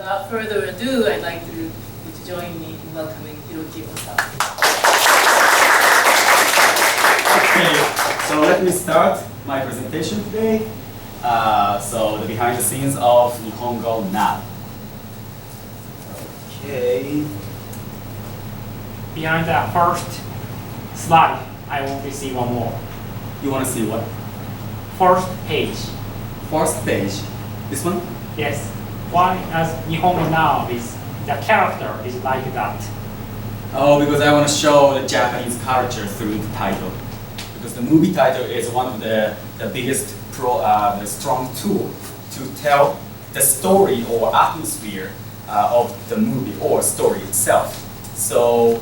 without further ado, I'd like you to join me in welcoming Hiroki Ohsawa. Okay, so let me start my presentation today. So the behind the scenes of NihonGO NOW. Okay. Behind that first slide, I want to see one more. You want to see what? First page. First page. This one? Yes. Why as NihonGO NOW is the character is like that? Oh, because I want to show the Japanese culture through the title. Because the movie title is one of the biggest the strong tool to tell the story or atmosphere of the movie or story itself. So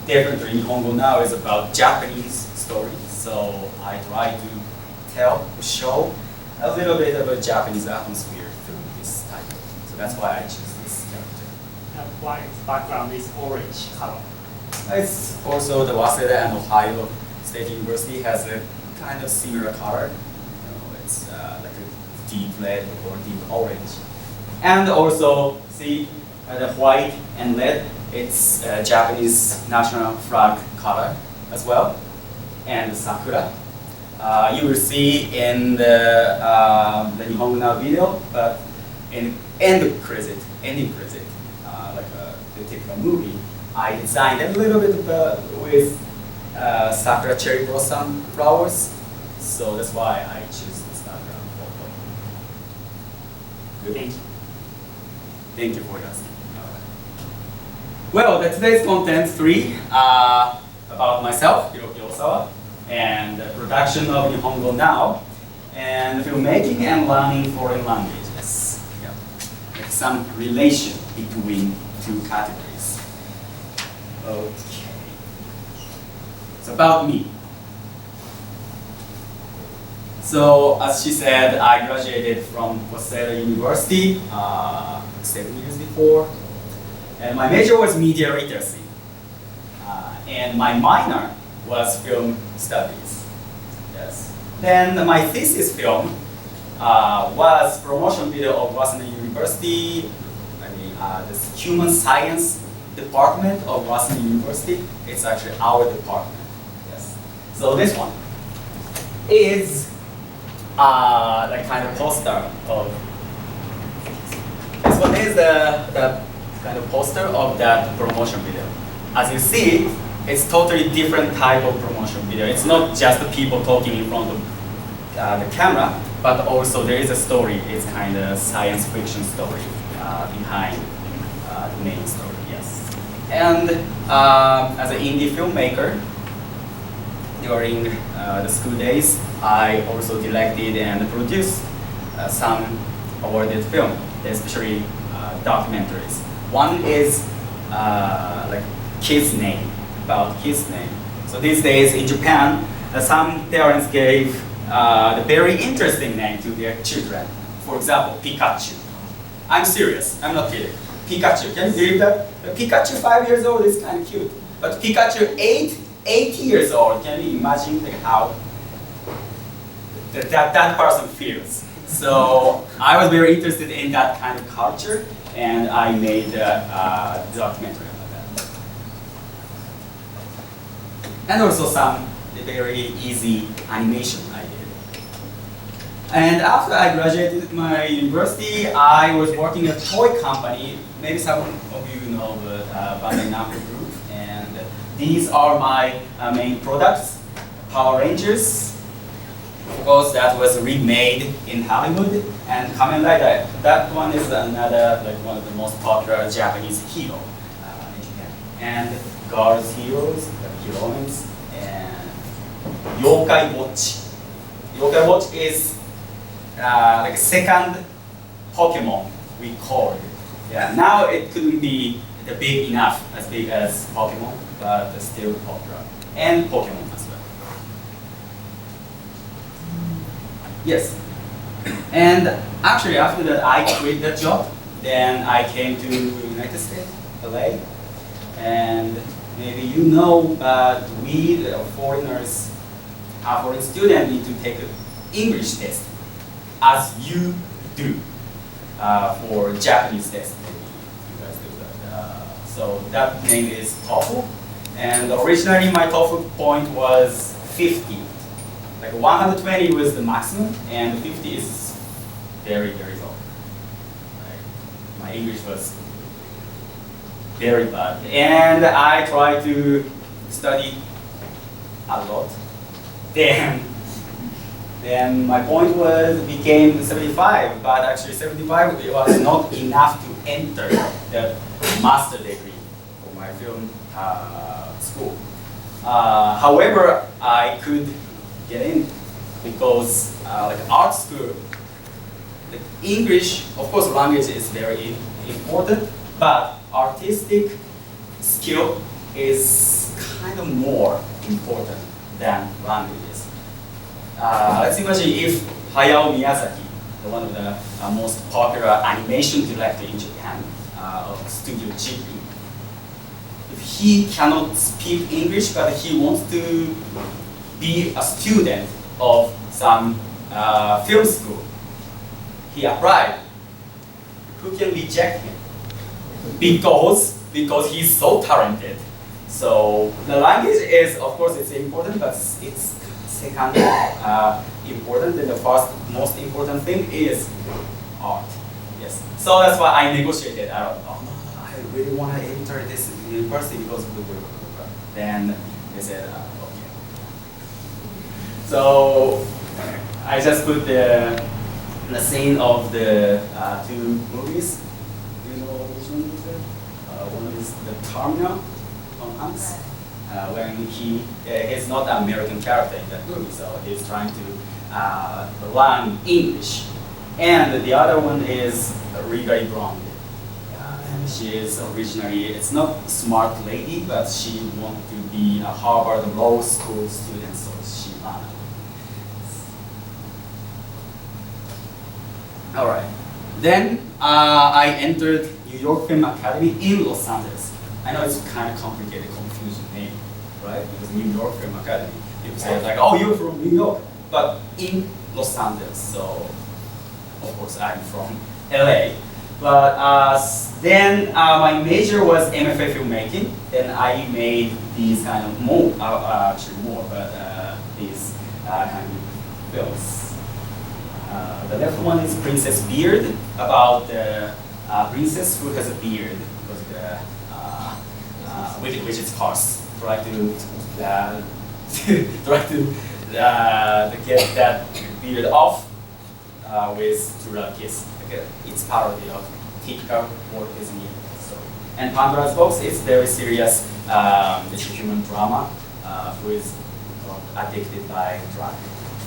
definitely NihonGO NOW is about Japanese story. So I try to show a little bit of a Japanese atmosphere through this title. So that's why I choose this character. And why its background is orange color? It's also the Waseda and Ohio State University has a kind of similar color. It's like a deep red or deep orange. And also, see the white and red, it's Japanese national flag color as well. And sakura. You will see in the NihonGO NOW video, but in ending credit, like the typical movie, I designed a little bit with sakura cherry blossom flowers. So that's why I choose this background photo. Good. Thank you. Thank you for asking. Well, today's content 3 about myself, Hiroki Ohsawa, and the production of NihonGO NOW, and filmmaking and learning foreign languages. Yeah. Like some relation between two categories. Okay. It's about me. So, as she said, I graduated from Waseda University 7 years before, and my major was media literacy, and my minor was film studies. Yes. Then my thesis film was promotion video of Waseda University. This human science department of Waseda University. It's actually our department. Yes. So this one is the kind of poster of. This one is the kind of poster of that promotion video. As you see, it's totally different type of promotion video. It's not just the people talking in front of the camera, but also there is a story. It's kind of science fiction story behind the main story. Yes. And as an indie filmmaker, during the school days, I also directed and produced some awarded film, especially documentaries. One is like kids' name, about kids' name. So these days in Japan, some parents gave the very interesting name to their children. For example, Pikachu. I'm serious, I'm not kidding. Pikachu, can you believe that? Pikachu 5 years old is kind of cute. But Pikachu 80 years old, can you imagine how that person feels? So I was very interested in that kind of culture, and I made a documentary about that. And also some very easy animation I did. And after I graduated my university, I was working at a toy company. Maybe some of you know the Bandai Namco group. And these are my main products, Power Rangers. Of course, that was remade in Hollywood. And Kamen Rider, that one is another, like one of the most popular Japanese hero in Japan. And girls' heroes, heroines, and Yokai Watch. Yokai Watch is like a second Pokemon we called. Yeah, now it couldn't be big enough, as big as Pokemon, but still popular. And Pokemon as well. Yes. And actually after that I quit that job. Then I came to United States, LA. And maybe you know, but we foreigners, foreign students need to take an English test, as you do. for Japanese test. Maybe you guys do that. So that name is TOEFL. And originally my TOEFL point was 50. Like 120 was the maximum, and 50 is very, very low. Like, my English was very bad. And I tried to study a lot. Then my point became 75, but actually 75 was not enough to enter the master degree for my film school. However, I could get in because like art school, the English, of course, language is very important, but artistic skill is kind of more important than languages. Let's imagine if Hayao Miyazaki, one of the most popular animation director in Japan, of Studio Ghibli, if he cannot speak English but he wants to be a student of some film school, he applied. Who can reject him? Because he's so talented. So the language is, of course, it's important, but it's second important. And the first most important thing is art. Yes. So that's why I negotiated. I really want to enter this university because then they said, okay. So I just put the scene of the two movies. Do you know which one is it? One is The Terminal, Tom Hanks, when he's not an American character in that movie, so he's trying to learn English. And the other one is Legally Blonde. And she is originally, it's not a smart lady, but she wants to be a Harvard Law School student, so she learned. All right. Then I entered New York Film Academy in Los Angeles. I know it's kind of complicated, confusing name, right? Because New York Film Academy, people say like, oh, you're from New York, but in Los Angeles. So, of course, I'm from LA. But then my major was MFA filmmaking. Then I made these kind of more, actually more, but these kind of films. The left one is Princess Beard, about the princess who has a beard, which is coarse. Try to get that beard off with To Love Kiss. Okay. It's parody of typical Walt Disney. So, and Pandora's Box is very serious. It's a human drama who is addicted by drug.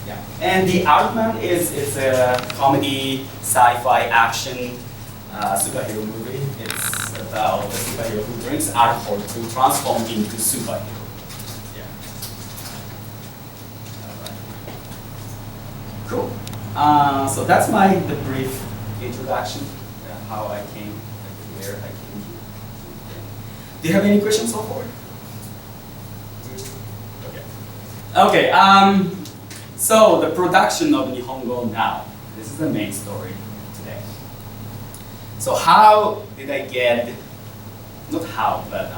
Yeah. And The Outman it's a comedy, sci-fi, action superhero movie. It's about a superhero who drinks alcohol to transform into superhero. Yeah. All right. Cool. So that's the brief introduction, how I came, where I came to. Do you have any questions so far? Okay. Okay. So the production of NihonGO Now. This is the main story today. So how did I get, not how, but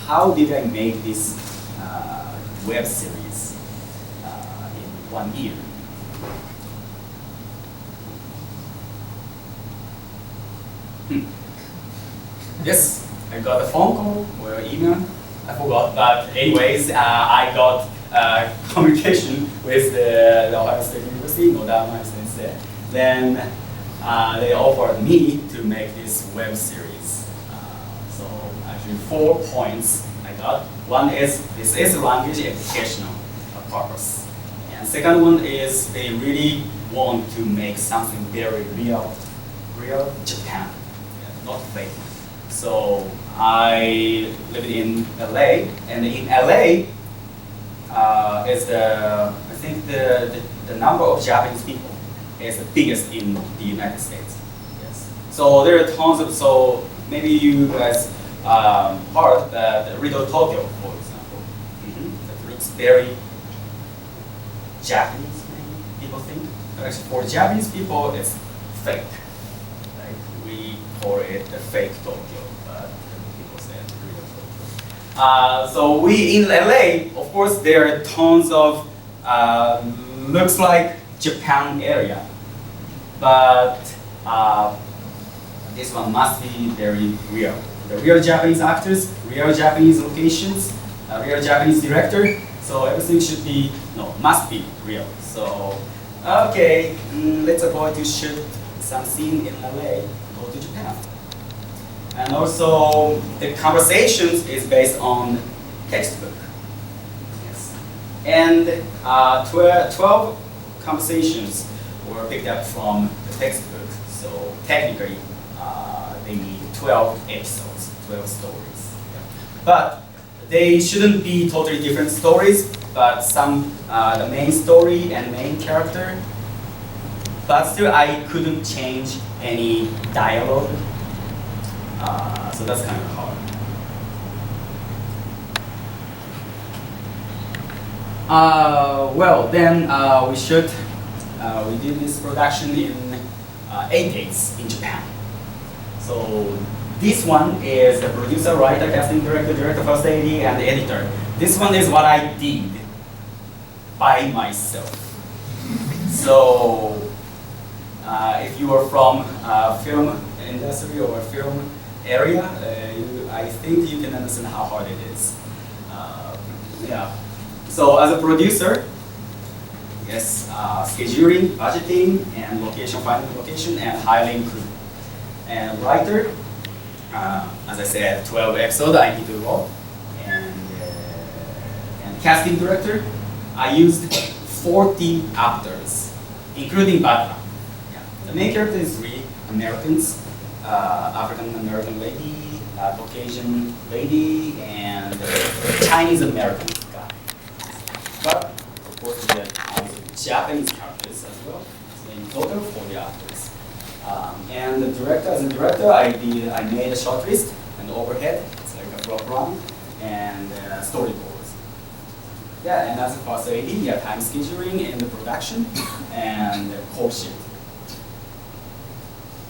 how did I make this web series in 1 year? Yes, I got a phone call or email. I forgot, but anyways, I got communication with the Ohio State University, Noda sensei. Then they offered me to make this web series. So actually 4 points I got. One is this is language educational purpose. And second one is they really want to make something very real Japan, not fake. So I lived in LA, and in LA is I think the number of Japanese people is the biggest in the United States. Yes. So there are tons of, so maybe you guys heard that Little Tokyo, for example, that looks very Japanese, maybe people think. But actually for Japanese people, it's fake. Right? call it the fake Tokyo, but people say real Tokyo. So we in LA, of course, there are tons of looks like Japan area, but this one must be very real. The real Japanese actors, real Japanese locations, real Japanese director. So everything should be, no, must be real. So, okay, let's go to shoot some scene in LA, go to Japan. And also, the conversations is based on textbook. Yes. And 12 conversations were picked up from the textbook. So technically, they need 12 episodes, 12 stories. Yeah. But they shouldn't be totally different stories, but some, the main story and main character. But still, I couldn't change any dialogue. So that's kind of hard. Well, then we did this production in 8 days in Japan. So this one is the producer, writer, casting director, director, first AD, and the editor. This one is what I did by myself. So if you are from film industry or film area, I think you can understand how hard it is. Yeah. So as a producer, yes, scheduling, budgeting, and location, finding location, and hiring crew. And writer, as I said, 12 episodes I need to roll. And casting director, I used 40 actors, including background. Yeah. The main character is 3 Americans, African American lady, Caucasian lady, and Chinese American guy. But of course, there are Japanese characters as well. So in total, 40 actors. And the director, as a director, I made a short list and overhead. It's like a drop run and storyboards. Yeah, and as a first AD, yeah, time scheduling and the production and call sheet.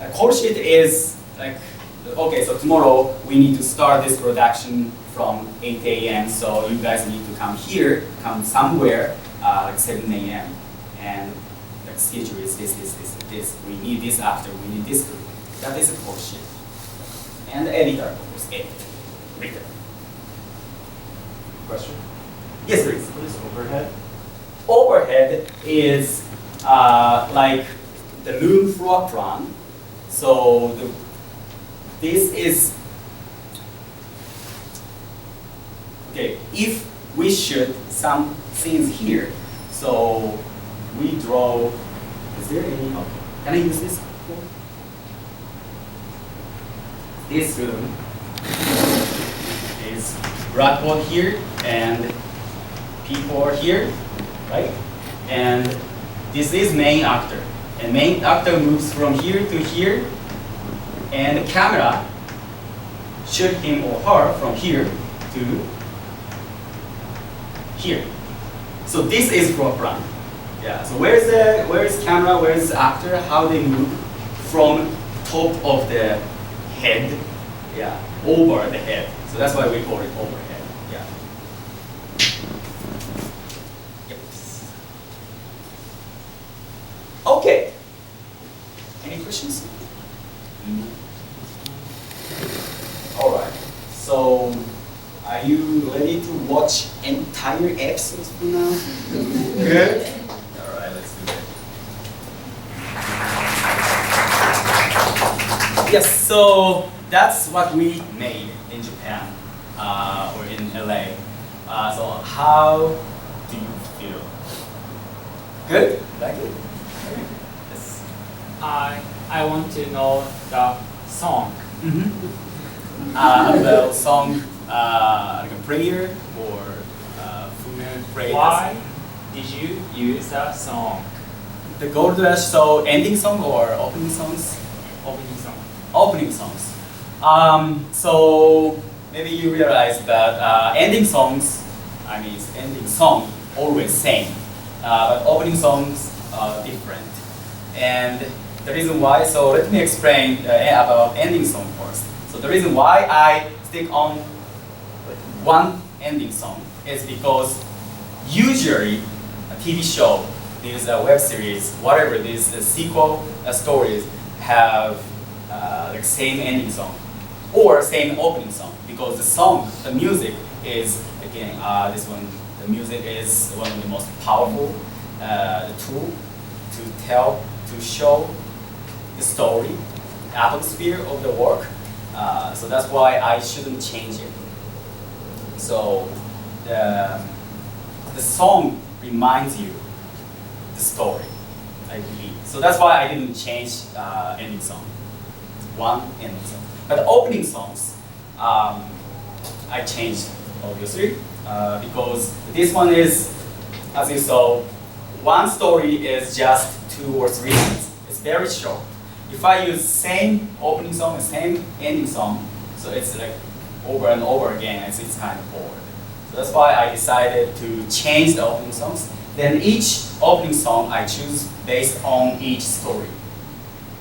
A call sheet is like, okay, so tomorrow we need to start this production from 8 a.m. So you guys need to come here, come somewhere like 7 a.m. and like schedule is this. We need this after, we need this group. That is a call sheet. And the editor, of course, edit, writer. Question? Yes, please. What is overhead? Overhead is like the room floor plan. So this is, okay, if we shoot some scenes here, so we draw, is there any, okay, can I use this? This room is blackboard here and people are here, right? And this is main actor. And main actor moves from here to here, and the camera shoot him or her from here to here. So this is floor plan. Yeah. So where is camera? Where is actor? How they move from top of the head, yeah, over the head. So that's why we call it overhead. Yeah. Yep. Okay. Any questions? All right. So, are you ready to watch entire episodes for now? Good. All right. Let's do it. Yes. So that's what we made in Japan or in LA. So how do you feel? Good. Like it? Yes. I want to know the song. The song, like a prayer or prayer. Why did you use that song? The Gold Rush, so ending song or opening songs? Opening song. Opening songs. So maybe you realize that ending songs, I mean, it's ending song always same, but opening songs are different. And the reason why, so let me explain about ending song first. So the reason why I stick on one ending song is because usually a TV show, these web series, whatever, these sequel stories have like same ending song or same opening song, because the song, the music is, again, this one, the music is one of the most powerful tool to tell, to show the story, the atmosphere of the work. So that's why I shouldn't change it. So the song reminds you the story, I believe. So that's why I didn't change ending song, one ending song. But the opening songs, I changed obviously because this one is, as you saw, one story is just 2 or 3 minutes. It's very short. If I use same opening song and same ending song, so it's like over and over again, it's kind of bored. So that's why I decided to change the opening songs. Then each opening song I choose based on each story.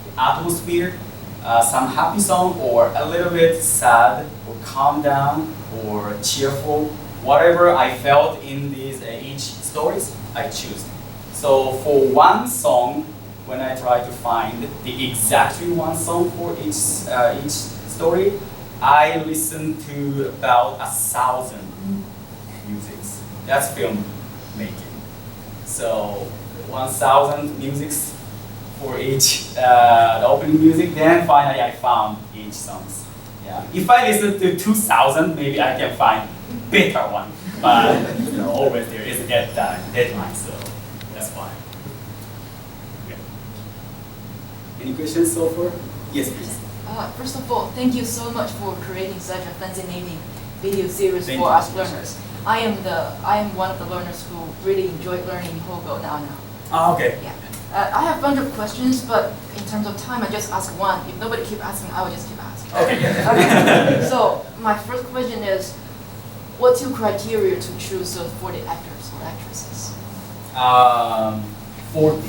The atmosphere, some happy song, or a little bit sad, or calm down, or cheerful. Whatever I felt in these each stories, I choose. So for one song, when I try to find the exactly one song for each story, I listen to about 1,000 musics. That's filmmaking. So 1,000 musics for each the opening music. Then finally I found each songs. Yeah. If I listen to 2,000, maybe I can find better one. But always there is a deadline, so that's fine. Yeah. Any questions so far? Yes, please. First of all, thank you so much for creating such a fascinating video series Thank for you. us learners. I am one of the learners who really enjoyed learning NihonGO Now. Ah, okay. Yeah. I have a bunch of questions, but in terms of time, I just ask one. If nobody keep asking, I will just keep asking. Okay. Okay. So my first question is, what's your criteria to choose for the actors or actresses? 40.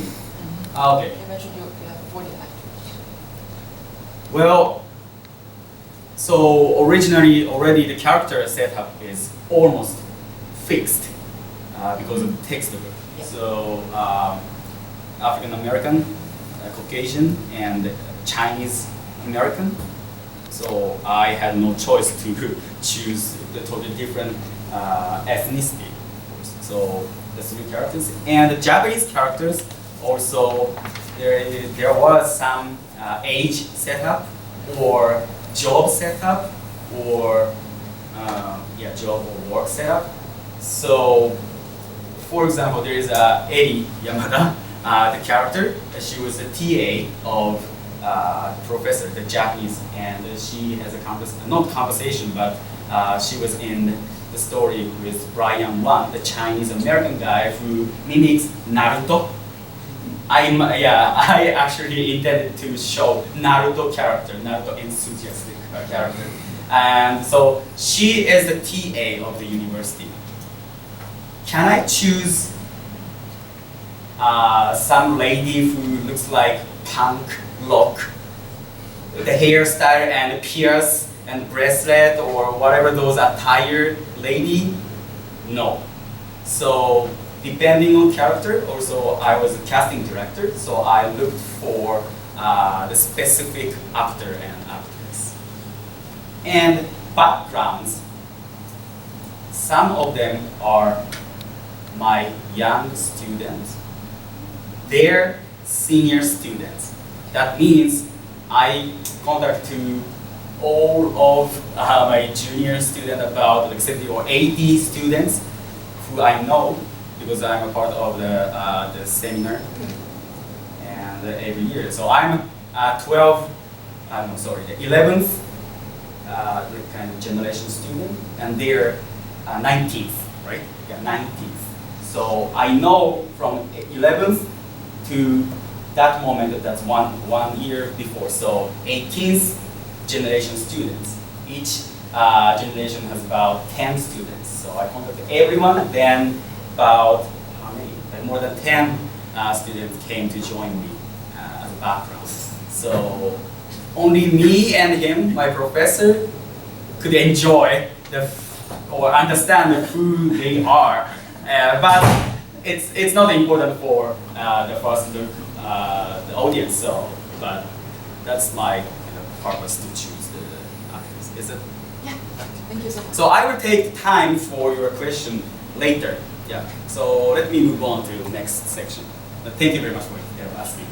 Ah, okay. You mentioned you have 40 actors. Well, so originally already the character setup is almost fixed because of the textbook. Yeah. So African American, Caucasian, and Chinese American. So I had no choice to choose the totally different ethnicity. So the 3 characters and the Japanese characters also there was some age setup or job setup or job or work setup. So for example, there is Eri Yamada, the character. She was a TA of professor, the Japanese, and she has a not conversation, but she was in the story with Brian Wan, the Chinese American guy who mimics Naruto. I actually intended to show Naruto character, Naruto enthusiastic character. And so she is the TA of the university. Can I choose some lady who looks like punk rock, the hairstyle and pierce and bracelet or whatever those attire lady? No. So depending on character, also I was a casting director, so I looked for the specific actor and actress. And backgrounds, some of them are my young students, they're senior students. That means I contact to all of my junior students, about like 70 or 80 students who I know because I'm a part of the seminar and every year. So I'm 11th kind of generation student, and they're 19th, right? Yeah, 19th. So I know from 11th to that moment, that's one year before. So 18th generation students. Each generation has about 10 students. So I contacted everyone, then about how many? Like more than 10 students came to join me as a background. So only me and him, my professor, could enjoy or understand who they are. But it's not important for the first look, the audience. So, but that's my purpose to choose the actors. Is it? Yeah, thank you so much. So I will take time for your question later. Yeah. So let me move on to the next section. Thank you very much for asking.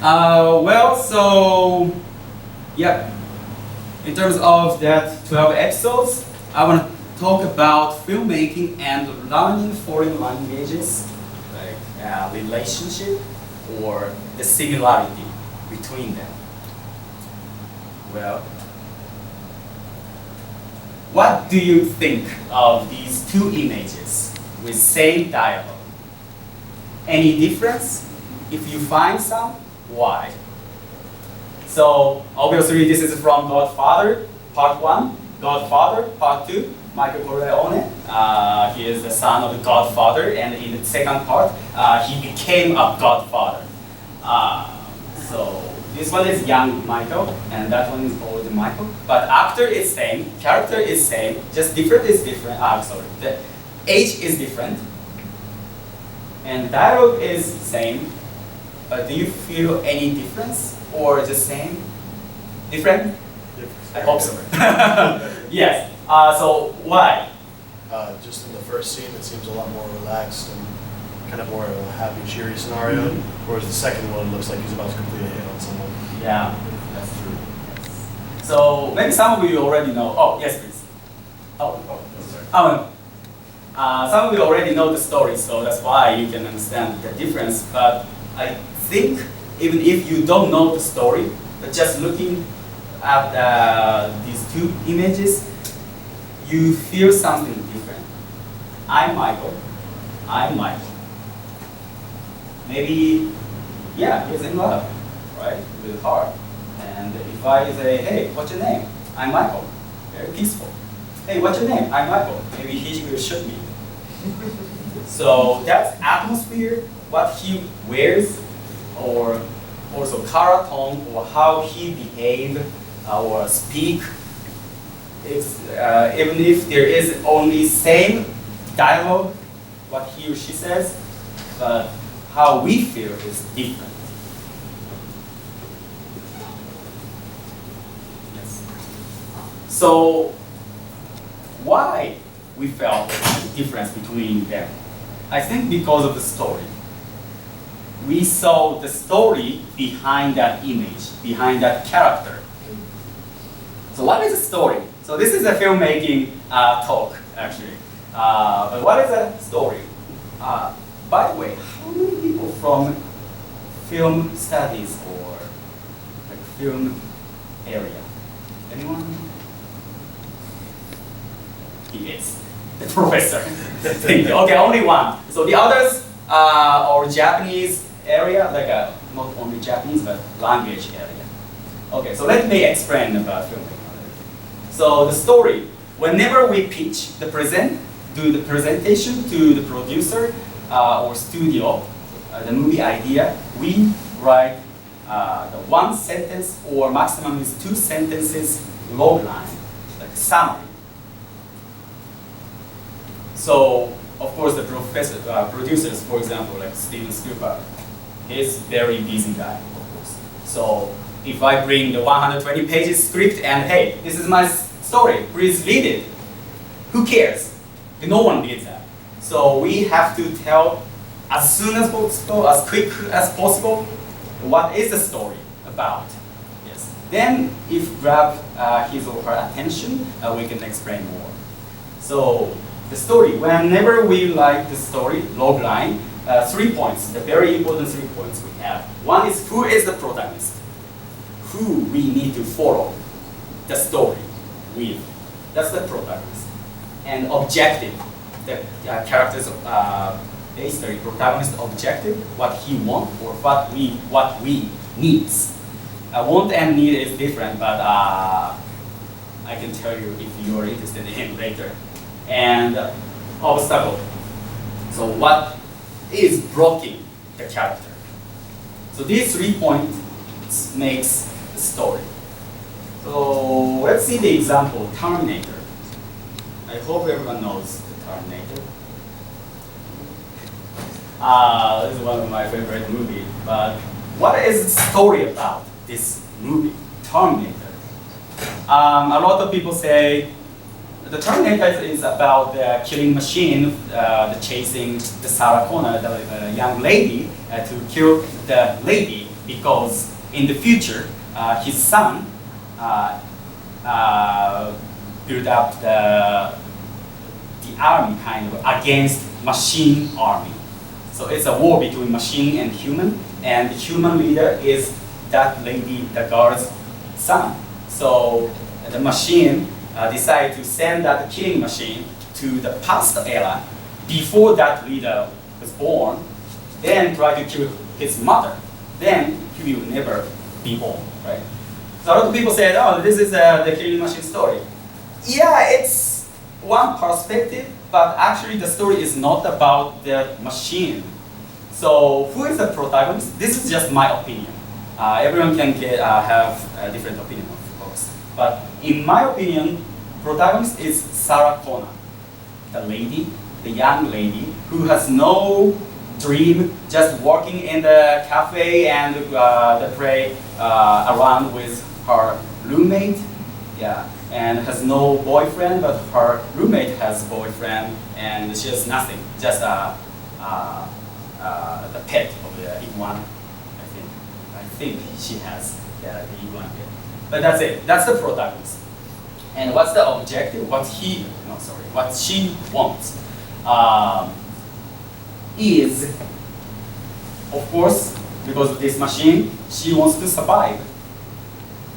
Well, so yeah. In terms of that 12 episodes, I want to talk about filmmaking and learning foreign languages, like relationship or the similarity between them. Well, what do you think of these two images with same dialogue? Any difference? If you find some, why? So obviously this is from Godfather, part 1, Godfather, part 2, Michael Corleone. He is the son of the Godfather, and in the second part, he became a Godfather. So this one is young Michael, and that one is old Michael. But actor is same, character is same, just different is different. The age is different, and dialogue is same. But do you feel any difference or the same? Different? I hope so. Yes. So why? Just in the first scene, it seems a lot more relaxed and kind of more of a happy, cheery scenario. Whereas the second one looks like he's about to complete a hit on someone. Yeah, that's true. Yes. So maybe some of you already know. Oh, yes, please. Sorry. Some of you already know the story, so that's why you can understand the difference. But I think even if you don't know the story, but just looking at these two images, you feel something different. I'm Michael. Maybe, yeah, he's in love, right, with her. And if I say, hey, what's your name? I'm Michael. Very peaceful. Hey, what's your name? I'm Michael. Maybe he will shoot me. So that's atmosphere, what he wears, or also color tone, or how he behave or speak. It's, even if there is only same dialogue, what he or she says, but how we feel is different. Yes. So why we felt the difference between them? I think because of the story. We saw the story behind that image, behind that character. So what is the story? So this is a filmmaking talk, actually. But what is a story? By the way, how many people from film studies or like film area? Anyone? He is the professor. Okay, only one. So the others are Japanese area, like not only Japanese but language area. Okay, so let me explain about filmmaking. So the story, whenever we pitch the do the presentation to the producer or studio, the movie idea, we write the one sentence or maximum is 2 sentences logline, like summary. So of course the producers, for example, like Steven Spielberg, he's very busy guy, of course. So if I bring the 120 pages script and hey, this is my story, please read it. Who cares? No one reads that. So we have to tell as soon as possible, as quick as possible, what is the story about. Yes. Then if grab his or her attention, we can explain more. So the story, whenever we like the story, logline, 3 points, the very important 3 points we have. One is who is the protagonist? Who we need to follow the story with. That's the protagonist. And objective, the character's basically protagonist objective, what he wants or what we needs. Want and need is different, but I can tell you if you are interested in him later. And obstacle. So what is blocking the character? So these 3 points makes the story. So let's see the example, Terminator. I hope everyone knows the Terminator. This is one of my favorite movies. But what is the story about this movie, Terminator? A lot of people say the Terminator is about the killing machine, the chasing the Sarah Connor, the young lady, to kill the lady because in the future his son built up the army kind of against machine army. So it's a war between machine and the human leader is that lady, the girl's son. So the machine decided to send that killing machine to the past era before that leader was born, then try to kill his mother. Then he will never be born, right? So a lot of people said, oh, this is the killing machine story. Yeah, it's one perspective, but actually the story is not about the machine. So who is the protagonist? This is just my opinion. Everyone can have a different opinion, of course. But in my opinion, protagonist is Sarah Connor, the lady, the young lady who has no dream, just working in the cafe and play around with her roommate, yeah, and has no boyfriend, but her roommate has boyfriend, and she has nothing, just the pet of the iguana. I think she has the iguana pet, but that's it. That's the protagonist. And what's the objective? What she wants is, of course, because of this machine, she wants to survive.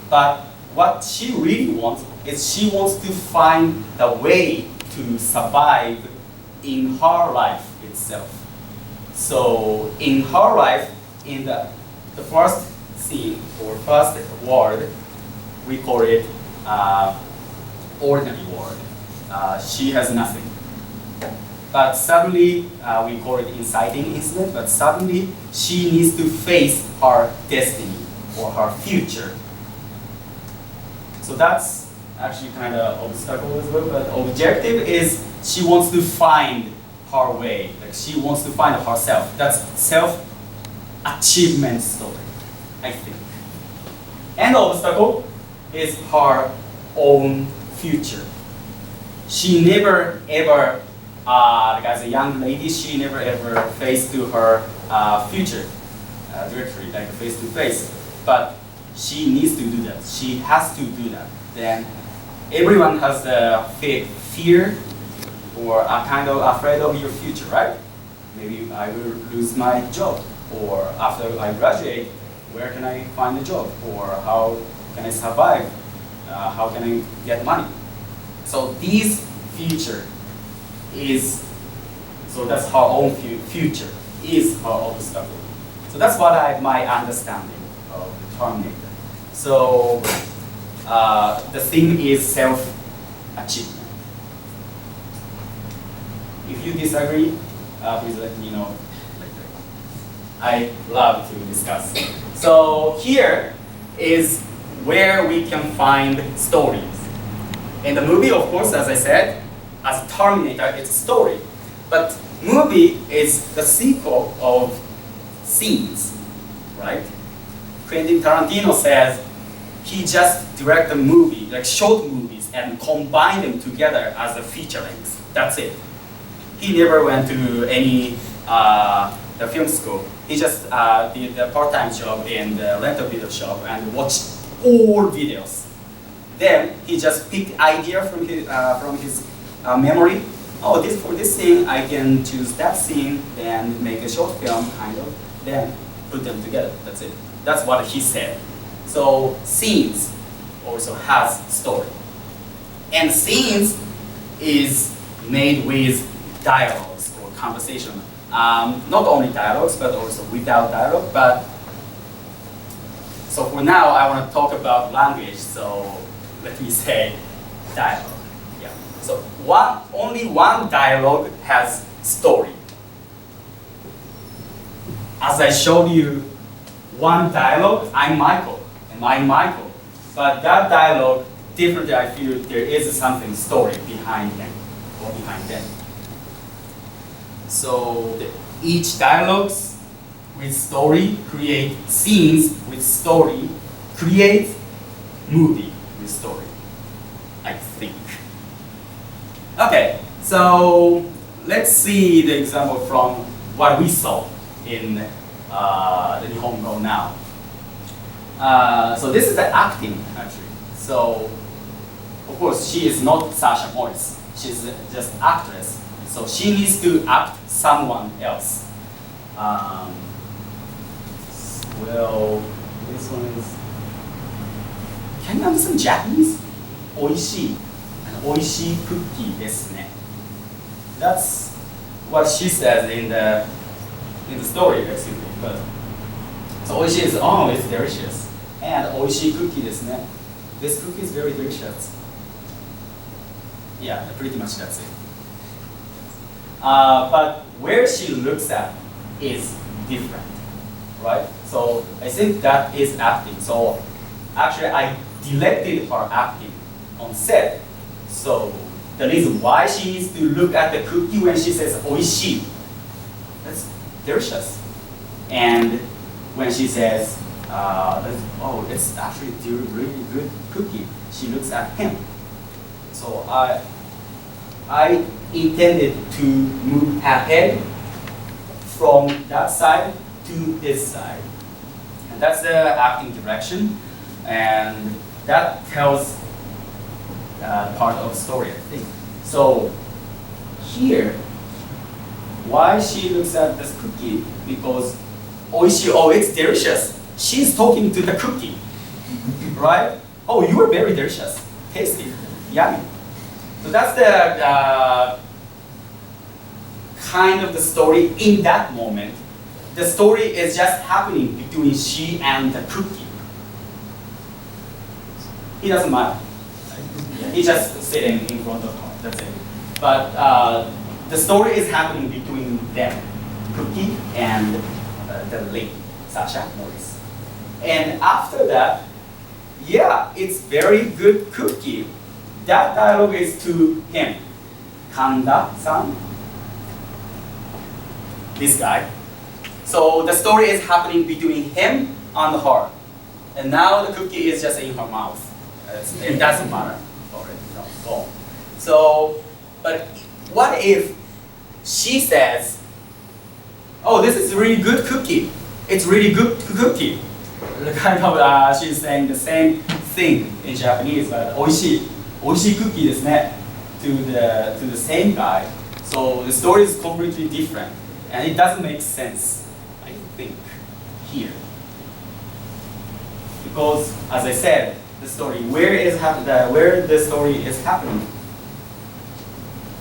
But what she really wants is she wants to find the way to survive in her life itself. So in her life, in the first scene or first word, we call it ordinary world. She has nothing. But suddenly, we call it inciting incident, but suddenly she needs to face her destiny or her future. So that's actually kind of obstacle as well, but objective is she wants to find her way, like she wants to find herself. That's self-achievement story, I think. And the obstacle is her own future. She never ever, like as a young lady, she never ever faced to her future directly, like face to face. But she needs to do that. She has to do that. Then everyone has the fear or are kind of afraid of your future, right? Maybe I will lose my job, or after I graduate, where can I find a job, or how can I survive? How can I get money? So this future is, so that's her own future, is her obstacle. So that's what my understanding of the Terminator. So the theme is self-achievement. If you disagree, please let me know later. I love to discuss. So here is where we can find stories. In the movie, of course, as I said, as Terminator, it's a story. But movie is the sequel of scenes, right? Quentin Tarantino says he just directed a movie, like short movies, and combined them together as a feature length. That's it. He never went to any the film school. He just did a part-time job in the rental video shop and watched all videos. Then he just picked idea from his memory. Oh, for this scene, I can choose that scene and make a short film, kind of. Then put them together. That's it. That's what he said. So scenes also has story, and scenes is made with dialogues or conversation. Not only dialogues, but also without dialogue. But so for now, I want to talk about language. So let me say dialogue. Yeah. So only one dialogue has story. As I showed you one dialogue, I'm Michael, and I'm Michael. But that dialogue, differently I feel there is something story behind them, or behind them. So each dialogues with story create scenes with story, create movie with story, I think. Okay, so let's see the example from what we saw in the NihonGO Now. So this is the acting, actually. So, of course, she is not Sasha Morris. She's just actress. So she needs to act someone else. Well, this one is. Can you understand Japanese? Oishii. Oishii cookie desu ne. That's what she says in the story, excuse me. But so oishii is it's delicious. And oishii cookie desu ne. This cookie is very delicious. Yeah, pretty much that's it. But where she looks at is different, right? So I think that is acting. So actually I directed her acting on set. So the reason why she needs to look at the cookie when she says oishii, that's delicious. And when she says, it's actually a really good cookie, she looks at him. So I intended to move her head from that side to this side. And that's the acting direction. And that tells part of the story, I think. So here, why she looks at this cookie? Because oishii, it's delicious. She's talking to the cookie, right? Oh, you are very delicious, tasty, yummy. So that's the kind of the story in that moment. The story is just happening between she and the cookie. It doesn't matter. He's just sitting in front of her, that's it. But the story is happening between them, Cookie and the lady, Sasha Morris. And after that, yeah, it's very good cookie. That dialogue is to him, Kanda-san, this guy. So the story is happening between him and her. And now the cookie is just in her mouth. It doesn't matter. Go. So, but what if she says, oh, this is really good cookie. It's really good cookie. Kind of, she's saying the same thing in Japanese, but oishii cookie desu ne, to the same guy. So the story is completely different, and it doesn't make sense, I think, here. Because, as I said, the story, where the story is happening,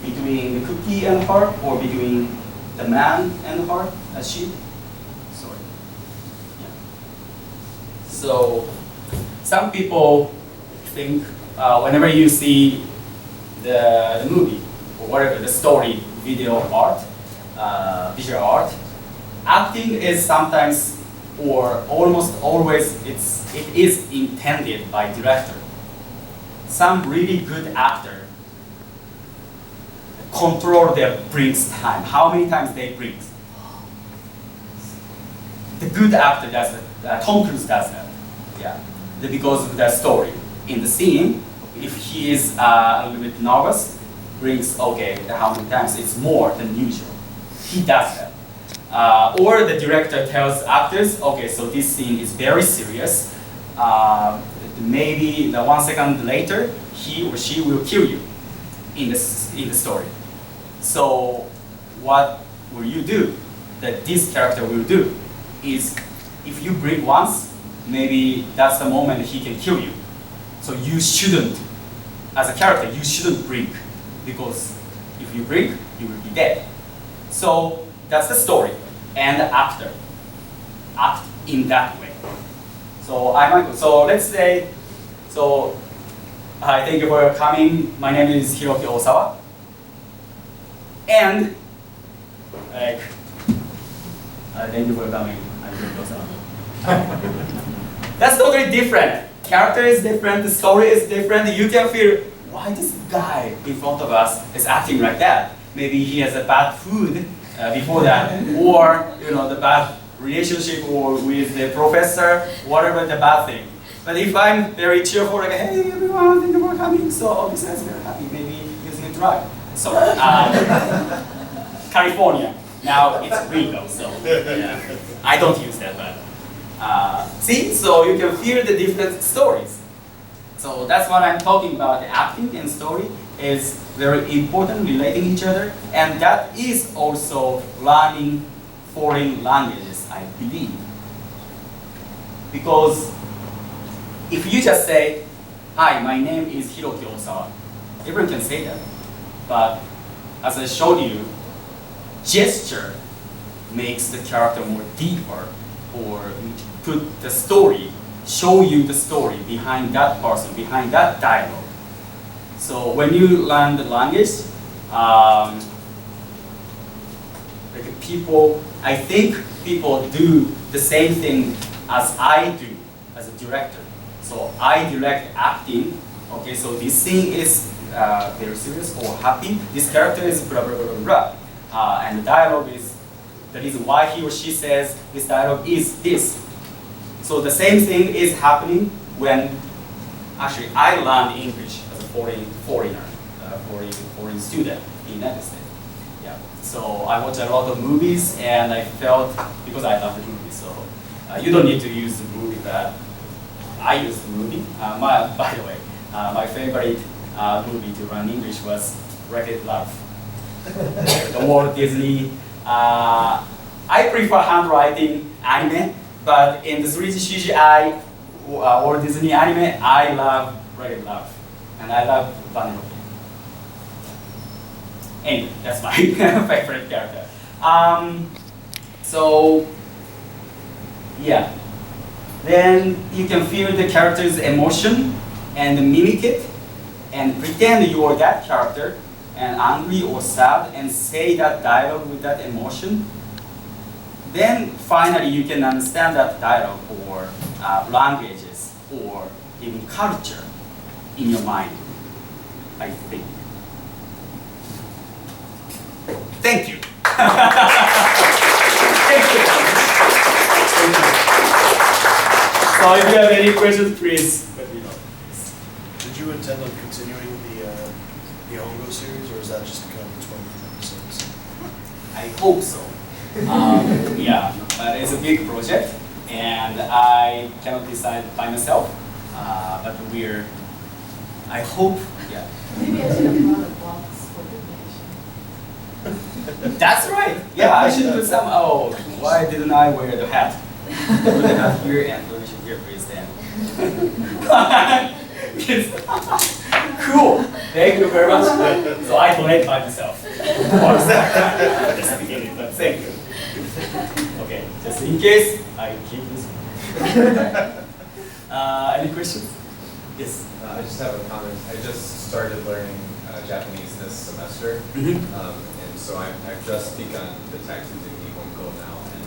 between the cookie and her, or between the man and her, she. Sorry. Yeah. So some people think whenever you see the movie or whatever, the story, video art, visual art, acting is sometimes or almost always it is intended by director. Some really good actor control their brings time. How many times they bring? The good actor does that. Tom Cruise does that. Yeah, because of the story in the scene. If he is a little bit nervous, brings how many times? It's more than usual. He does that. Or the director tells actors, okay, so this scene is very serious. Maybe the 1 second later, he or she will kill you in the story. So what will you do? That this character will do is, if you blink once, maybe that's the moment he can kill you. So you shouldn't, as a character, you shouldn't blink, because if you blink, you will be dead. So that's the story, and the actor act in that way. So let's say, hi, thank you for coming. My name is Hiroki Ohsawa, and thank you for coming. I'm Hiroki Ohsawa. That's totally different. Character is different, the story is different. You can feel why this guy in front of us is acting like that. Maybe he has a bad food before that, or the bad relationship or with the professor, whatever the bad thing. But if I'm very cheerful, like, hey everyone, thank you for coming, so obviously I'm very happy, maybe using a drug. So, California, now it's legal, so yeah. I don't use that, but see, so you can feel the different stories. So that's what I'm talking about. The acting and story is very important, relating each other, and that is also learning foreign languages, I believe. Because if you just say, hi, my name is Hiroki Ohsawa, everyone can say that. But as I showed you, gesture makes the character more deeper, or put the story, show you the story behind that person, behind that dialogue. So when you learn the language, I think people do the same thing as I do as a director. So I direct acting. Okay, so this scene is very serious or happy. This character is blah blah blah blah blah, and the dialogue is the reason why he or she says this dialogue is this. So the same thing is happening when actually I learned English as a foreign student in the United States. Yeah. So I watched a lot of movies, and I felt, because I love the movie, so you don't need to use the movie, but I use the movie. By the way, my favorite movie to learn English was Wreck-It Ralph. The Walt Disney. I prefer handwriting anime, but in the 3D CGI Walt Disney anime, I love Wreck-It Ralph, and I love Vanellope. Anyway, that's my favorite character. So, yeah. Then you can feel the character's emotion and mimic it, and pretend you are that character, and angry or sad, and say that dialogue with that emotion. Then finally you can understand that dialogue or languages or even culture in your mind, I think. Thank you. Thank you. So if you have any questions, please let me know. Did you intend on continuing the NihonGO series, or is that just kind of 20 episodes? I hope so. Yeah, but it's a big project, and I cannot decide by myself. But I hope, yeah. Maybe I should have brought a box for the That's right. Yeah, I should do some. Oh, why didn't I wear the hat? Put the hat here and donation here, please. Then. Cool. Thank you very much. So I donate by myself. Of course. Just beginning, but thank you. Okay, just in case I keep this. Any questions? Yes. I just have a comment. I just started learning Japanese this semester, Mm-hmm. and so I've just begun the text using NihonGO Now, and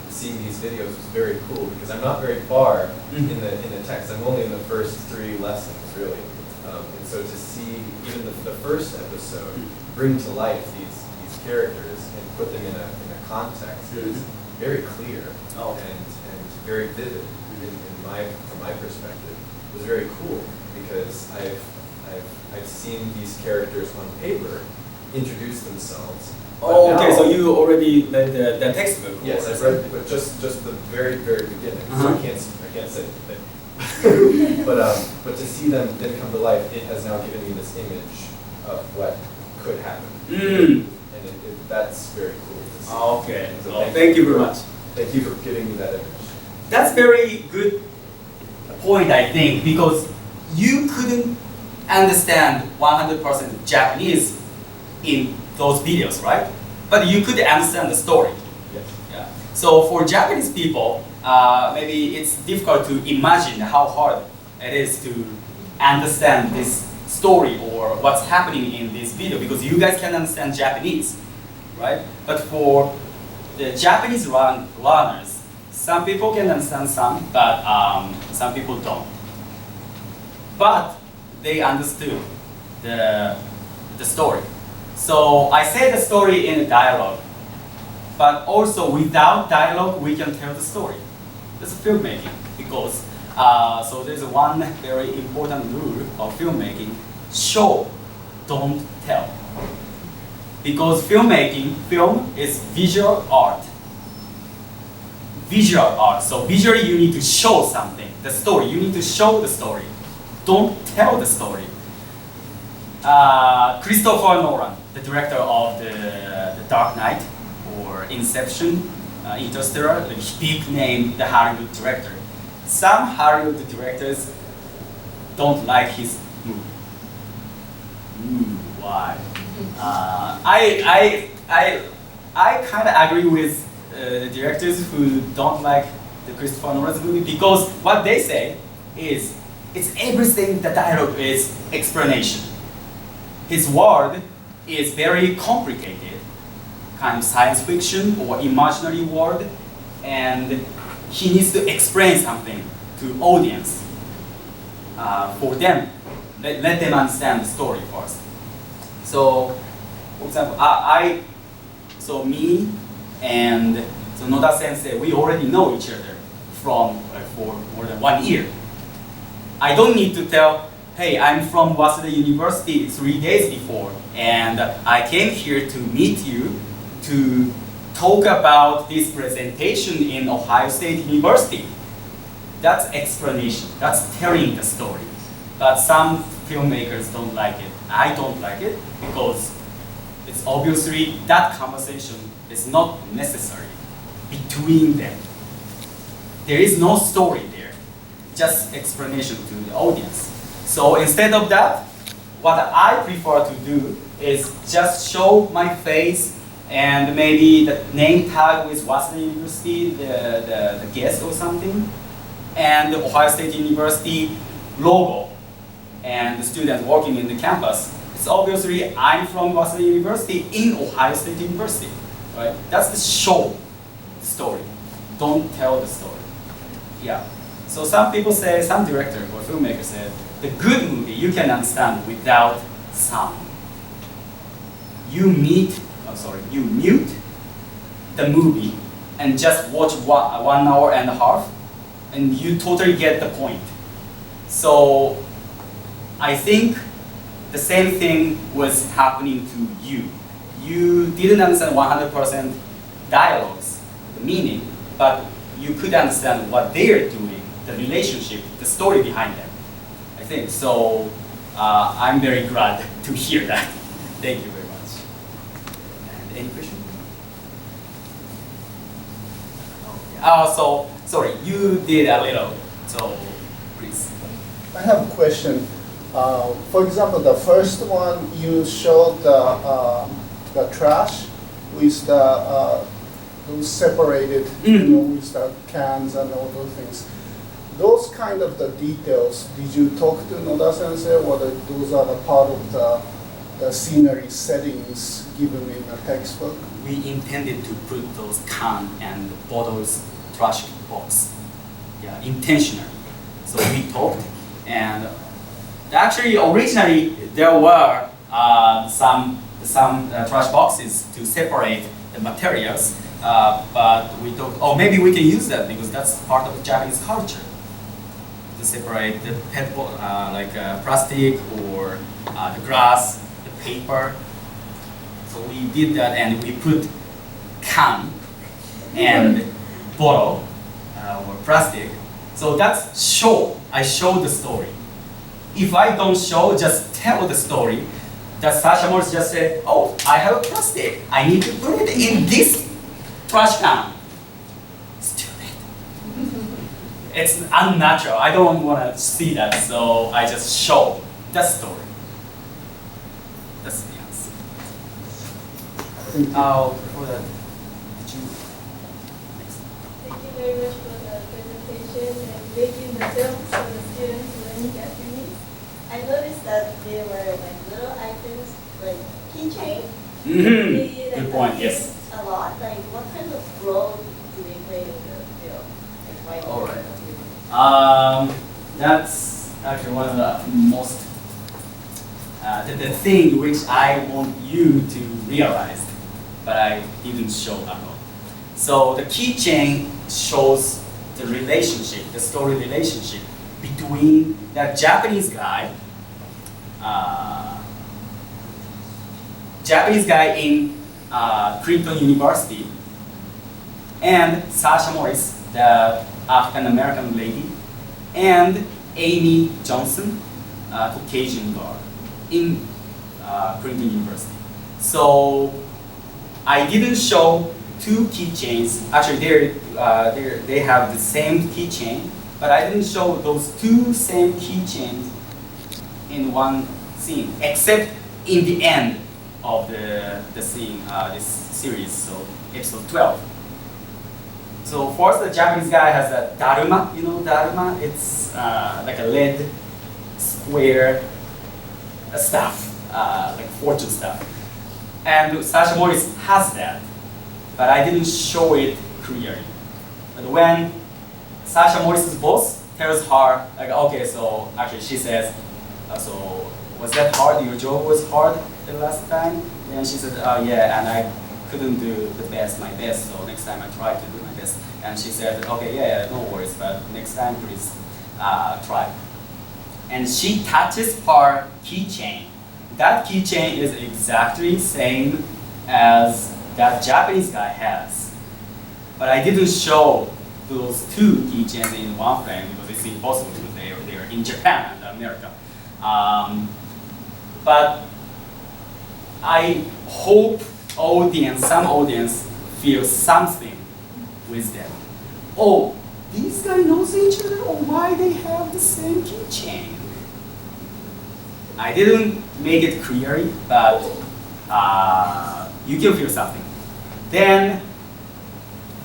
seeing these videos was very cool because I'm not very far in the text. I'm only in the first 3 lessons, really, and so to see even the first episode bring to life these characters and put them in a context that is very clear and very vivid from my perspective was very cool because I've seen these characters on paper introduce themselves. Oh, okay. So you already read the textbook. Yes, I've read, but just the very beginning. So I can't say anything. but to see them then come to life, it has now given me this image of what could happen, and that's very cool to see. Okay. So Thank you very much. Thank you for giving me that image. That's very good point, I think, because you couldn't understand 100% Japanese in those videos, right? But you could understand the story. Yes. Yeah. So for Japanese people, maybe it's difficult to imagine how hard it is to understand this story or what's happening in this video because you guys can understand Japanese, right? But for the Japanese learners, Some people can understand some, but some people don't. But they understood the story. So I say the story in a dialogue, but also without dialogue, we can tell the story. That's filmmaking, because so there's one very important rule of filmmaking: show, don't tell. Because filmmaking, film is visual art. Visual art. So visually, you need to show something, the story. You need to show the story. Don't tell the story. Christopher Nolan, the director of the Dark Knight or Inception, Interstellar, the big name, the Hollywood director. Some Hollywood directors don't like his movie. Why? I kind of agree with the directors who don't like the Christopher Nolan's movie, because what they say is it's everything. The dialogue is explanation. His world is very complicated, kind of science fiction or imaginary world, and he needs to explain something to audience for them. Let them understand the story first. So, for example, so me and so Noda Sensei, we already know each other for more than 1 year. I don't need to tell, hey, I'm from Waseda University 3 days before, and I came here to meet you to talk about this presentation in Ohio State University. That's explanation, that's telling the story. But some filmmakers don't like it. I don't like it because it's obviously that conversation is not necessary between them. There is no story there, just explanation to the audience. So instead of that, what I prefer to do is just show my face and maybe the name tag with Waseda University, the guest or something, and the Ohio State University logo and the student working in the campus. It's obviously I'm from Waseda University in Ohio State University, right? That's the show story. Don't tell the story. Yeah. So some people say, some director or filmmaker said, the good movie you can understand without sound. You mute the movie and just watch 1 hour and a half, and you totally get the point. So I think the same thing was happening to you. You didn't understand 100% dialogues, the meaning, but you could understand what they are doing, the relationship, the story behind them. I think so. I'm very glad to hear that. Thank you very much. And any question? So sorry, you did a little. So please. I have a question. For example, the first one you showed the trash with those separated, with the cans and all those things. Those kind of the details, did you talk to Noda Sensei, or those are the part of the scenery settings given in the textbook? We intended to put those can and bottles trash box, yeah, intentionally. So we talked, and actually originally there were some trash boxes to separate the materials, but we thought, oh, maybe we can use that because that's part of the Japanese culture, to separate the pet like plastic or the glass, the paper. So we did that, and we put can and bottle or plastic. So that's show. I show the story. If I don't show, just tell the story, that Sasha Morris just said, oh, I have a plastic. I need to put it in this trash can. Stupid. It's unnatural. I don't want to see that, so I just show the story. That's the answer. Before that, did you? Next. Thank you very much for the presentation and making the film so the students learn Japanese. I noticed that there were like little items like keychain. Good point. Yes. A lot. Like what kind of role do they play in the film? Why? All right. That's actually one of the most the thing which I want you to realize, but I didn't show at all. So the keychain shows the relationship, the story relationship between that Japanese guy in Creighton University and Sasha Morris, the African American lady, and Amy Johnson, Caucasian girl, in Creighton University. So I didn't show two keychains. Actually, they have the same keychain, but I didn't show those two same keychains in one scene, except in the end of the scene, this series, so episode 12. So first, the Japanese guy has a daruma. You know daruma? It's like a lead square stuff, like fortune stuff. And Sasha Morris has that, but I didn't show it clearly. But when Sasha Morris's boss tells her, like, okay, so actually she says, so was that hard? Your job was hard the last time? And she said, yeah, and I couldn't do my best, so next time I try to do my best. And she said, okay, yeah, no worries, but next time please try. And she touches her keychain. That keychain is exactly same as that Japanese guy has. But I didn't show those two keychains in one frame because it's impossible because they're in Japan and America. But I hope some audience feels something with them. Oh, these guys knows each other, or why they have the same keychain? I didn't make it clear, but you can feel something. Then,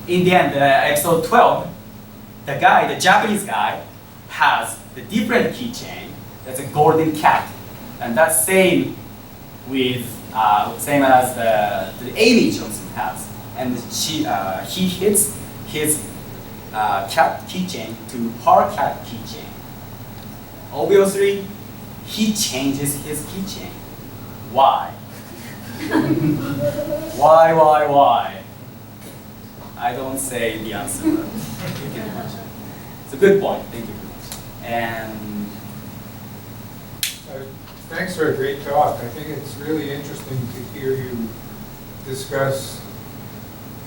in the end, episode 12, the Japanese guy, has the different keychain. That's a golden cat, and that's same as the Amy Johnson has. And he hits his cat keychain to her cat keychain. Obviously, he changes his keychain. Why? Why? I don't say the answer, but you can imagine. It's a good point. Thank you very much. And thanks for a great talk. I think it's really interesting to hear you discuss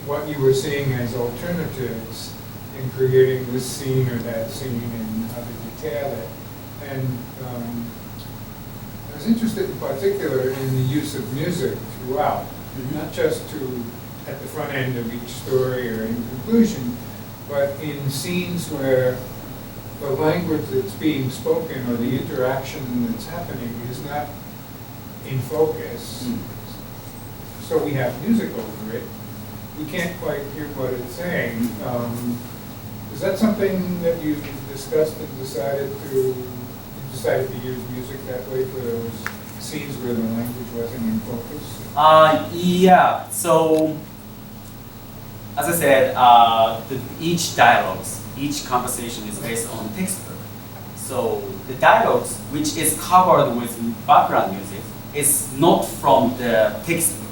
what you were seeing as alternatives in creating this scene or that scene and how to detail it. And I was interested in particular in the use of music throughout, not just at the front end of each story or in conclusion, but in scenes where the language that's being spoken or the interaction that's happening is not in focus. So we have music over it. We can't quite hear what it's saying. Is that something that you discussed and decided to use music that way for those scenes where the language wasn't in focus? Yeah. So, as I said, each dialogues, each conversation is based on textbook. So the dialogues, which is covered with background music, is not from the textbook.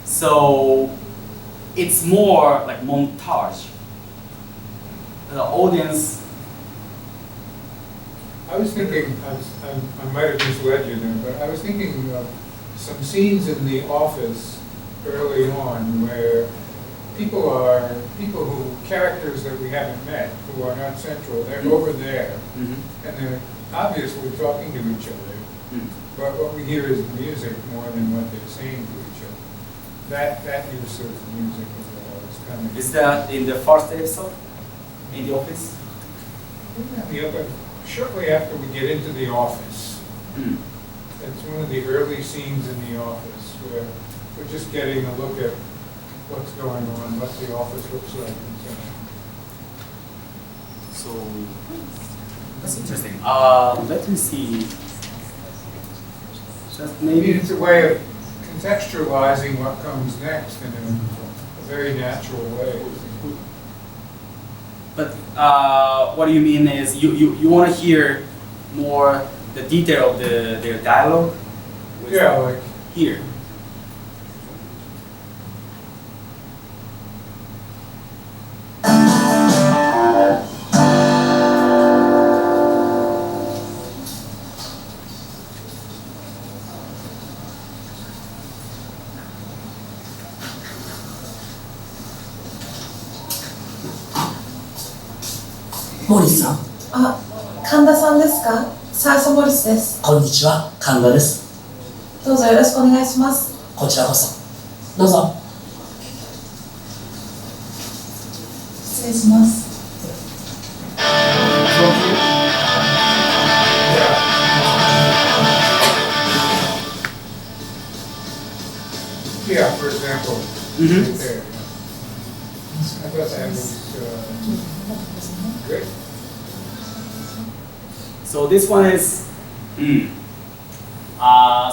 So it's more like montage. The audience. I was thinking, I might have misled you there, but I was thinking of some scenes in the office early on where characters that we haven't met, who are not central, they're over there, and they're obviously talking to each other, but what we hear is music more than what they're saying to each other. That use of music is kind of... Is that in the first episode, in the office? Yeah, but shortly after we get into the office. It's one of the early scenes in the office where we're just getting a look at what's going on, what the office looks like, and so on. So that's interesting. Let me see. Just maybe it's a way of contextualizing what comes next in a very natural way. But what do you mean is you want to hear more the detail of their dialogue? Yeah, like Here. Mori さん、あ、神田さんですか？サーシャモリスです。こんにちは、神田です。どうぞよろしくお願いします。こちらこそ。どうぞ。失礼します。yeah, for example, Mhm. right there. I thought that was good. So this one is,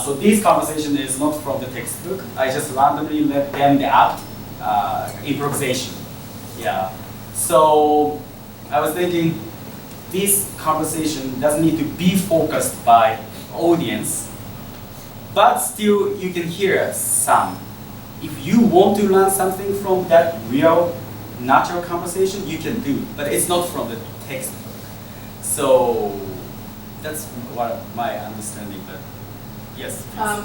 so this conversation is not from the textbook. I just randomly let them the act, improvisation. Yeah. So I was thinking this conversation doesn't need to be focused by audience, but still you can hear some. If you want to learn something from that real, natural conversation, you can do, but it's not from the textbook. So that's what my understanding. But yes. Please.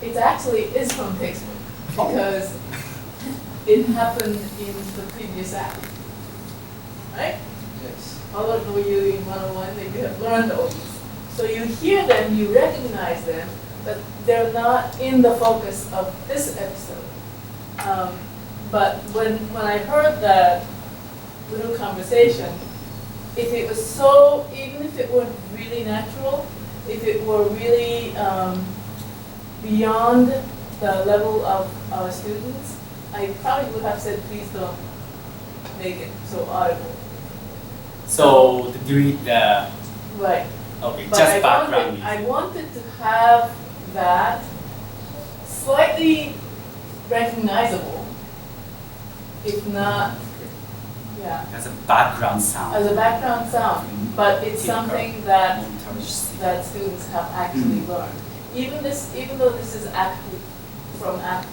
It actually is from textbook because it happened in the previous act, right? Yes. All of you in 101, they have learned all these. So you hear them, you recognize them, but they're not in the focus of this episode. But when I heard that little conversation, if it was so, even if it were really natural, if it were really beyond the level of our students, I probably would have said, please don't make it so audible. So during the Right. okay, But just background music. I wanted to have that slightly recognizable, if not, yeah, As a background sound. as a background sound. But it's Typical something that montage. that students have actually learned. Even though this is from Act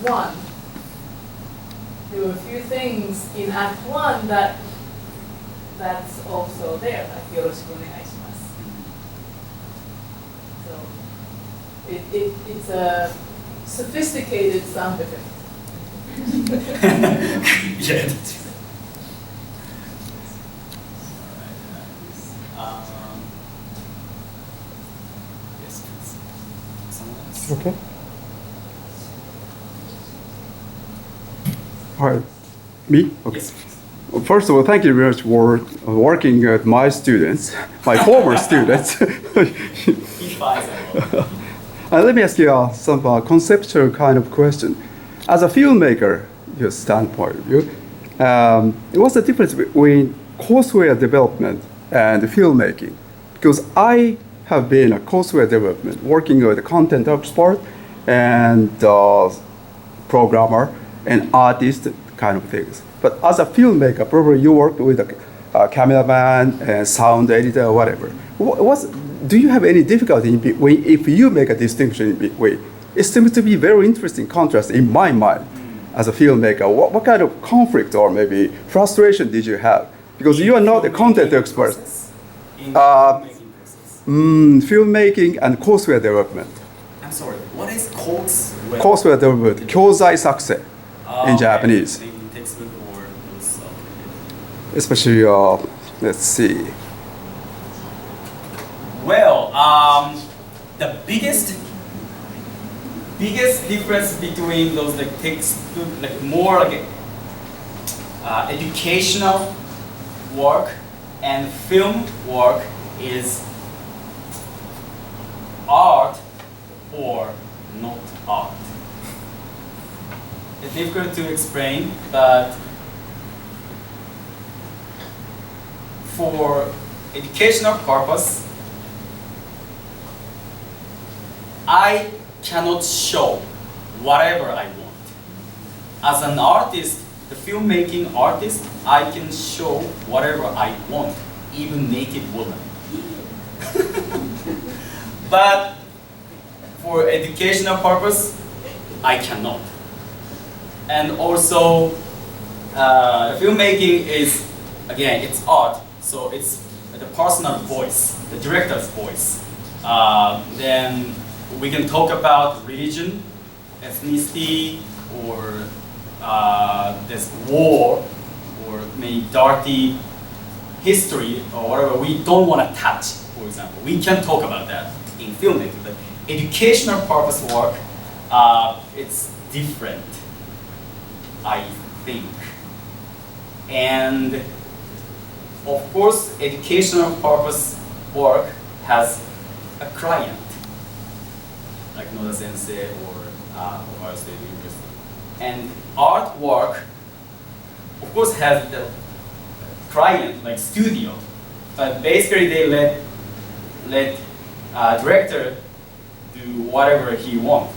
1, there were a few things in Act 1 that's also there, like yoroshiku onegaishimasu. So it's a sophisticated sound effect. Yeah. Yes, please. Someone else. Okay. Hi, me? Okay. Yes, please. Well, first of all, thank you very much for working with my students, my former students. He flies a lot. Let me ask you some conceptual kind of question. As a filmmaker, your standpoint of view, what's the difference between courseware development and filmmaking? Because I have been a courseware development, working with a content expert and programmer and artist kind of things. But as a filmmaker, probably you worked with a cameraman and sound editor or whatever. Do you have any difficulty in between if you make a distinction in between? It seems to be very interesting contrast in my mind as a filmmaker. What kind of conflict or maybe frustration did you have? Because you are not a content expert. In filmmaking process. Filmmaking and courseware development. I'm sorry, what is courseware? Courseware development, 教材作成 in Japanese. Maybe textbook or those. Especially, let's see. Well, the biggest difference between those like textbook, like more like educational work and film work is art or not art. It's difficult to explain, but for educational purpose, I cannot show whatever I want. As an artist, the filmmaking artist I can show whatever I want, even naked woman. But for educational purpose, I cannot. And also, filmmaking is, again, it's art, so it's the personal voice, the director's voice. Then we can talk about religion, ethnicity, or this war, or maybe dirty history, or whatever we don't want to touch, for example. We can talk about that in filmmaking, but educational purpose work, it's different, I think. And of course, educational purpose work has a client, like Noda Sensei or Waseda University. And artwork, of course, has the client, like studio, but basically they let director do whatever he wants.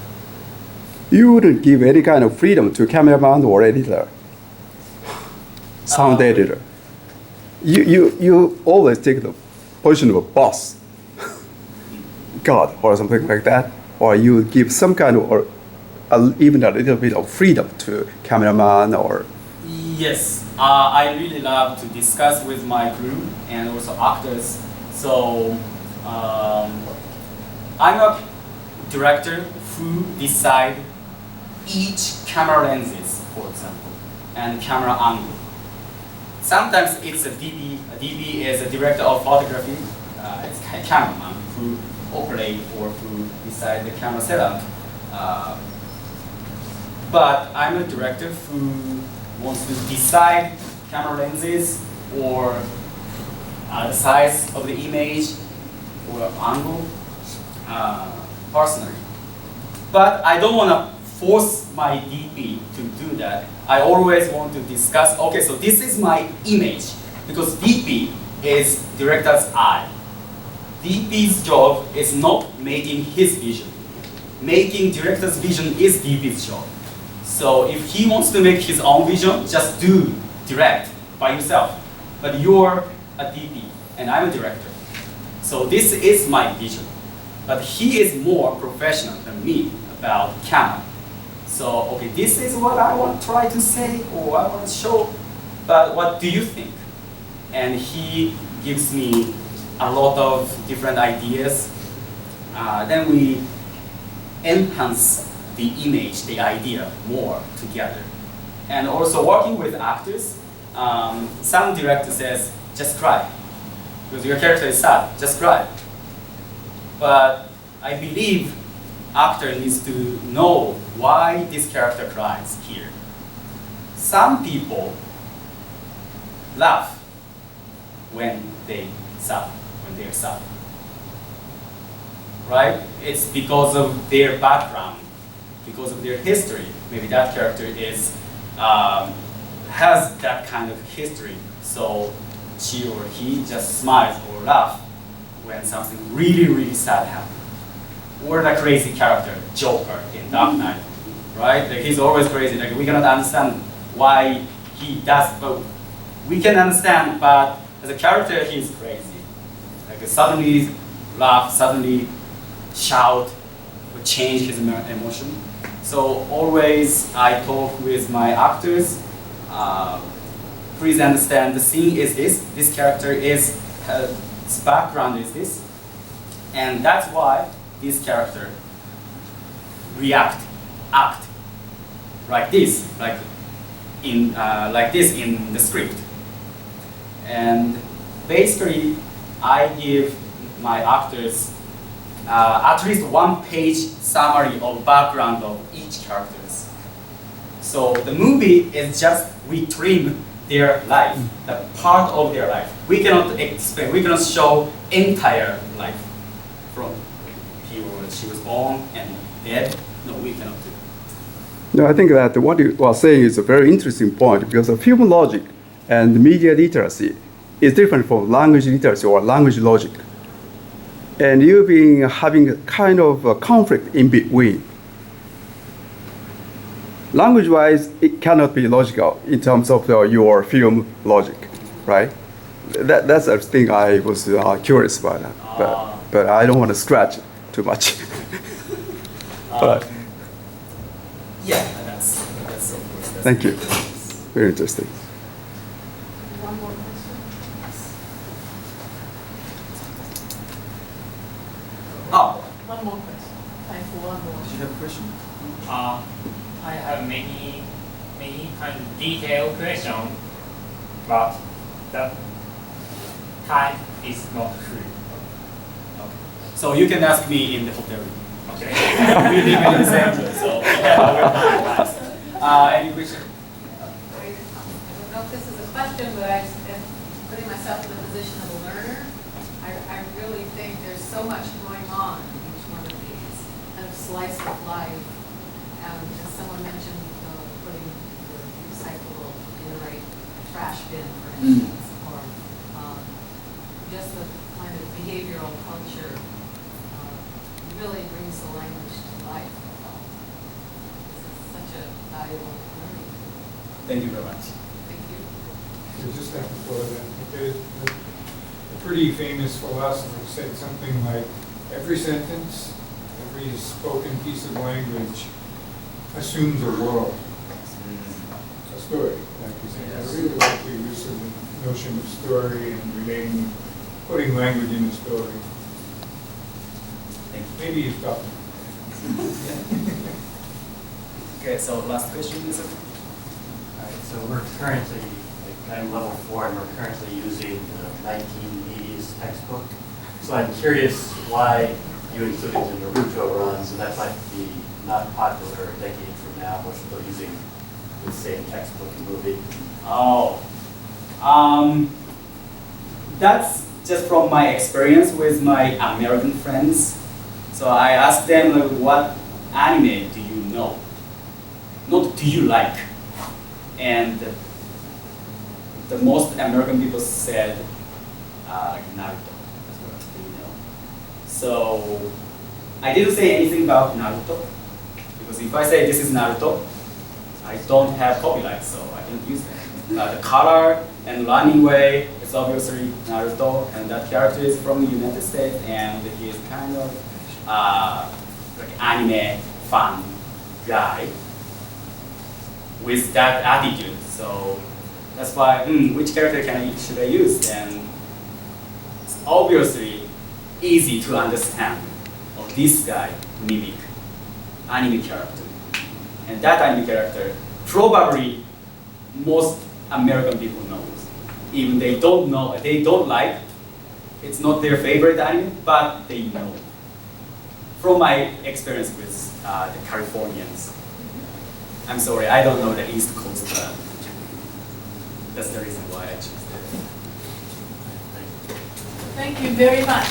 You wouldn't give any kind of freedom to cameraman or editor, sound editor. You always take the position of a boss, God, or something like that, or you give some kind of, or even a little bit of freedom to cameraman or. Yes, I really love to discuss with my crew and also actors. So I'm a director who decide each camera lenses, for example, and camera angle. Sometimes it's a DP. A DP is a director of photography. It's a cameraman who operate or who decide the camera setup. But I'm a director who wants to decide camera lenses or the size of the image or angle personally. But I don't want to force my DP to do that. I always want to discuss, okay, so this is my image, because DP is director's eye. DP's job is not making his vision. Making director's vision is DP's job. So if he wants to make his own vision, just do direct by yourself. But you're a DP and I'm a director. So this is my vision. But he is more professional than me about camera. So, okay, this is what I want to try to say or I want to show, but what do you think? And he gives me a lot of different ideas. Then we enhance the image, the idea more together. And also working with actors, some director says, just cry. Because your character is sad, just cry. But I believe actor needs to know why this character cries here. Some people laugh when they're sad. Right? It's because of their background, because of their history. Maybe that character is has that kind of history, so she or he just smiles or laughs when something really, really sad happens. Or the crazy character, Joker in Dark Knight, right? Like he's always crazy. Like we cannot understand why he does, but we can understand. But as a character, he's crazy. Like suddenly laugh, suddenly shout, or change his emotion. So always I talk with my actors. Please understand the scene is this. This character is his background is this, and that's why this character act like this, like this in the script. And basically, I give my actors at least 1-page summary of background of each characters. So the movie is just we trim their life, the part of their life. We cannot explain, we cannot show entire life from she was born and dead. No, we cannot do it. No, I think that what you are saying is a very interesting point because the film logic and media literacy is different from language literacy or language logic. And you've been having a kind of a conflict in between. language-wise, it cannot be logical in terms of your film logic, right? That's the thing I was curious about, but I don't want to scratch too much. But Yeah, that's of course. That's thank you. Very interesting. One more question. Oh, One more question. Time for one more. do you have a question? I have many kind of detailed question, but the time is not free. So you can ask me in the hotel room. Okay. We live in the same room, so we have overtime. Any question? I don't know if this is a question, but I'm putting myself in the position of a learner. I really think there's so much going on in each one of these, kind of slice of life. As someone mentioned, putting your recyclable in the right trash bin, for instance, or just the kind of behavioral culture really brings the language to life. This is such a valuable learning. Thank you very much. Thank you. So just before that, a pretty famous philosopher said something like, every sentence, every spoken piece of language assumes a world, a story, like you said. I really like the use of the notion of story and relating, putting language in a story. Maybe you've got me. Okay, so last question is okay. Alright, so we're currently, I'm level 4, and we're currently using the 1980s textbook. So I'm curious why you included the Naruto runs, and that might be not popular a decade from now, we're still using the same textbook and movie. Oh, that's just from my experience with my American friends. So I asked them, like, what anime do you know? Not do you like? And the most American people said Naruto. That's what they know. So I didn't say anything about Naruto, because if I say this is Naruto, I don't have copyright, so I can't use it. The color and running way is obviously Naruto, and that character is from the United States, and he is kind of like anime fan guy with that attitude. So that's why, which character should I use? And it's obviously easy to understand. Oh, this guy mimic anime character, and that anime character probably most American people knows. Even they don't know, they don't like. It's not their favorite anime, but they know. From my experience with the Californians, I'm sorry, I don't know the East Coast. That's the reason why I chose it. Thank you very much.